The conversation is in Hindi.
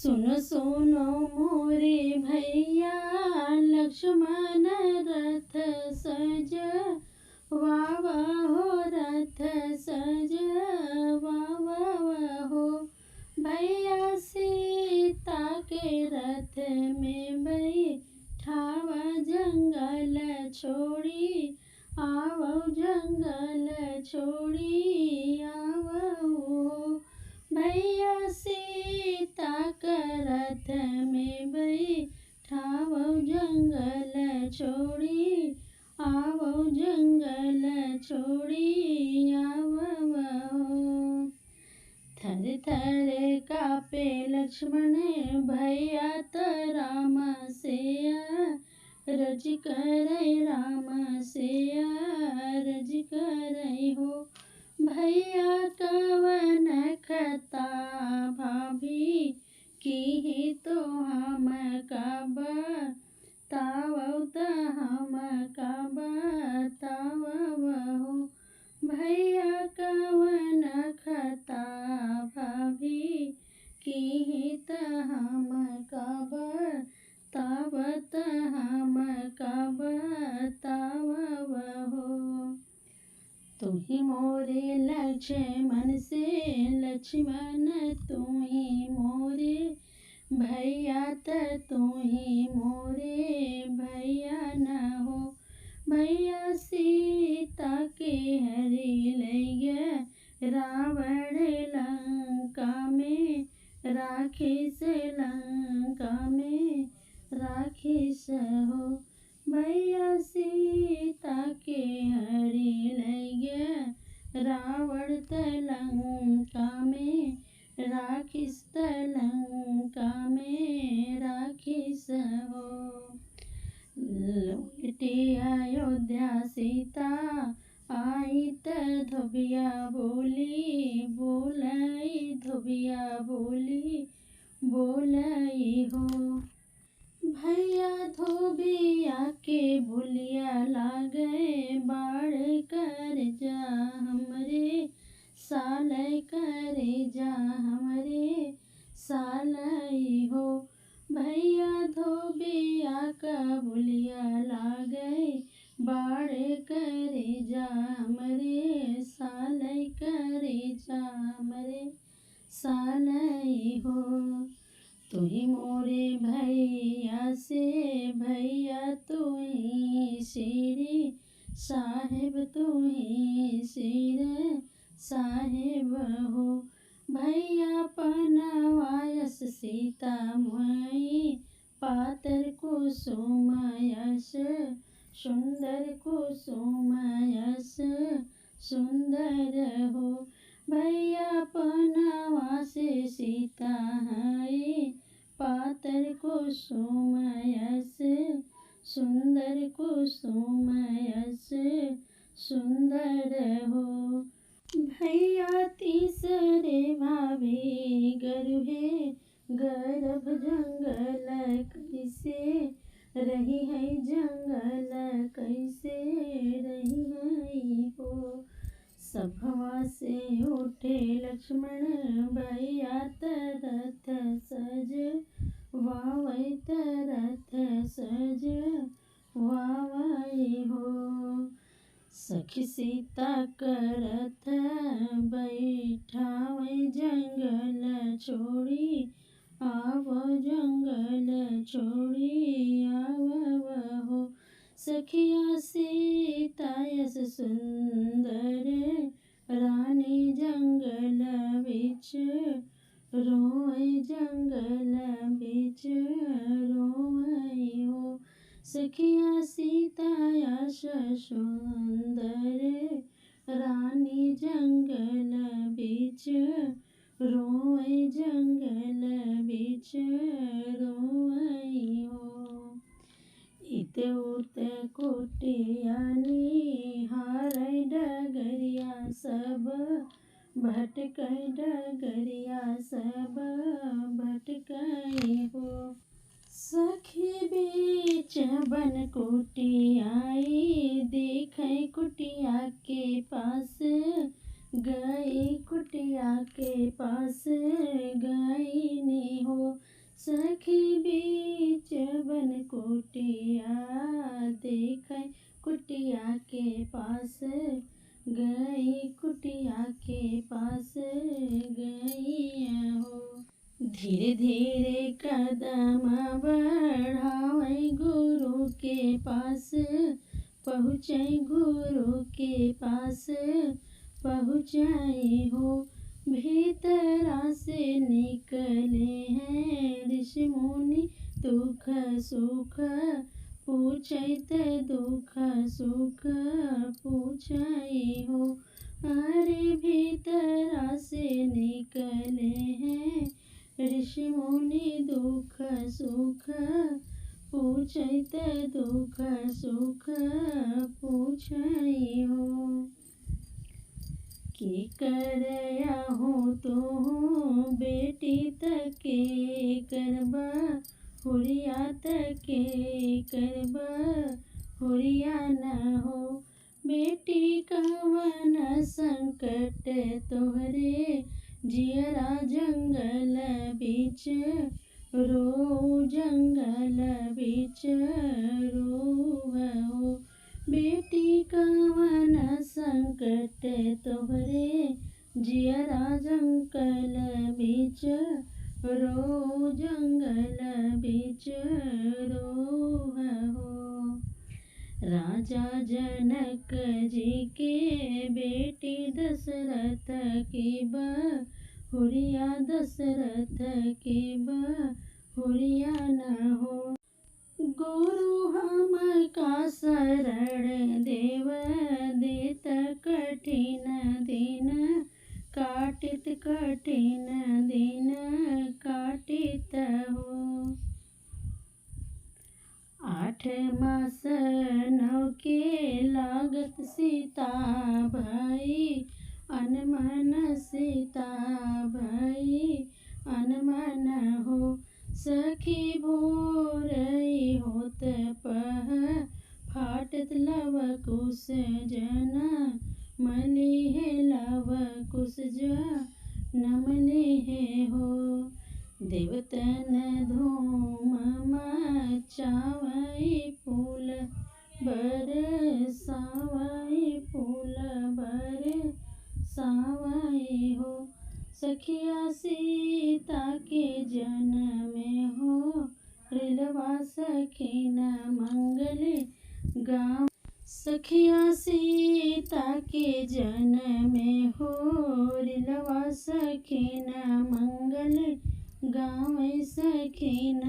सुनो सुनो मोरे भैया, लक्ष्मण रथ सज वावा हो, रथ सज वावा हो। भैया सीता के रथ में बैठावा, जंगल छोड़ी आवो, जंगल छोड़ी आवो। भैया सीता का रथ में बैठावो, जंगल छोड़ी आवो, जंगल छोड़ी आवो। थर थर कापे लक्ष्मण, भैया त राम से रज करे, राम से रज करे हो। भैया कवन खता भाभी की तो हम कब तावो, त हम कब तावो। भैया कवन खता भाभी की त हम कब तावत, हम कब तावो। तुही मोरे लक्ष्मण से, लक्ष्मण तुही मोरे भैया, त तुही मोरे भैया न हो। भैया सीता के हरि लैया, रावण लंका में राखिस, लंका में राखिस हो। भैया सीता के हरि लैया, रावण त लंका में राखिस, त लंका में राखिस हो। लौटे अयोध्या सीता आई, त धोबिया बोली बोलाई, धोबिया बोली बोलाई हो। भैया धोबिया के भुलिया लागे, बाढ़ कर जा हमरे साल, कर जा हमरे सालई हो। भैया धोबिया का भुलिया लागे, बाढ़ कर जा हमरे साल, कर जा हमरे सालई हो। तुही मोरे भैया से भैया, तुही शेर साहेब, तुही शेर साहेब हो। भैया पनवायस सीता मुई, पातर कुसुम यस सुंदर, कुसुम यस सुंदर हो। भैया पनवास सीता है, पातर कुसुम यस सुंदर, कुसुम यस सुंदर हो। भैया तीसरे भाभी गरुहे गर्भ, जंगल कैसे रही है, जंगल कैसे रही है हो। सभवा से उठे लक्ष्मण, भैया त रथ सज वावै, त रथ सज वावै हो। सखी सीता का रथ बैठावै, जंगल छोड़ी आवो, जंगल छोड़ी आवो हो। सखिया सीता यस सुंदर, रानी जंगल बिच रोए, जंगल बिच रोए हो। सखिया सीता यस सुंदर, रानी जंगल बिच रोए, जंगल बिच रोए हो। इत उत कुटिया निहारै, डगरिया सब भटकै, डगरिया सब भटकै हो। सखी बीच बन कुटियाई, देखे कुटिया के पास गई, कुटिया के पास गई नी हो। सखी बीच बन कुटिया देखे कुटिया के पास गई, कुटिया के पास गई हो। धीरे धीरे कदम बढ़ावे गुरु के पास पहुँचे, गुरु के पास पहुँचाई हो। भीतरा से निकले हैं ऋषि मुनि दुख सुख पूछत, दुख सुख पूछाई हो। अरे भीतरा से निकले हैं ऋषि मुनि दुख सुख पूछत, दुख सुख पूछाई हो। की करया हो तो बेटी तके करबा हुरिया तके करबा हुरिया न हो। बेटी कवन संकट तोहरे जियरा जंगल बीच रो, जंगल बीच रो। बेटी कवन संकट तोहरे जियरा जंगल बीच रो, जंगल बीच रो। राजा जनक जी के बेटी दशरथ की बहुरिया, दशरथ की बहुरिया न हो। गुरु हम का शरण देव देत कठिन दिन काटित, कठिन दिन काटित हो। 8 मास 9 के लागत सीता भई अनमन, सीता भई अनमन हो। सखी भोरई होत पह फाटत लव कुश जन मलिहे, लव कुश जन मलिहे हो। देवतन धूम मचावई फूल बरसावई, फूल बरसावई हो। सखिया सीता के जन्म हो रिलवा सखीन मंगल गाँव। सखिया सीता के जन्म हो रिलवा सखीन मंगल गाँव, सखीन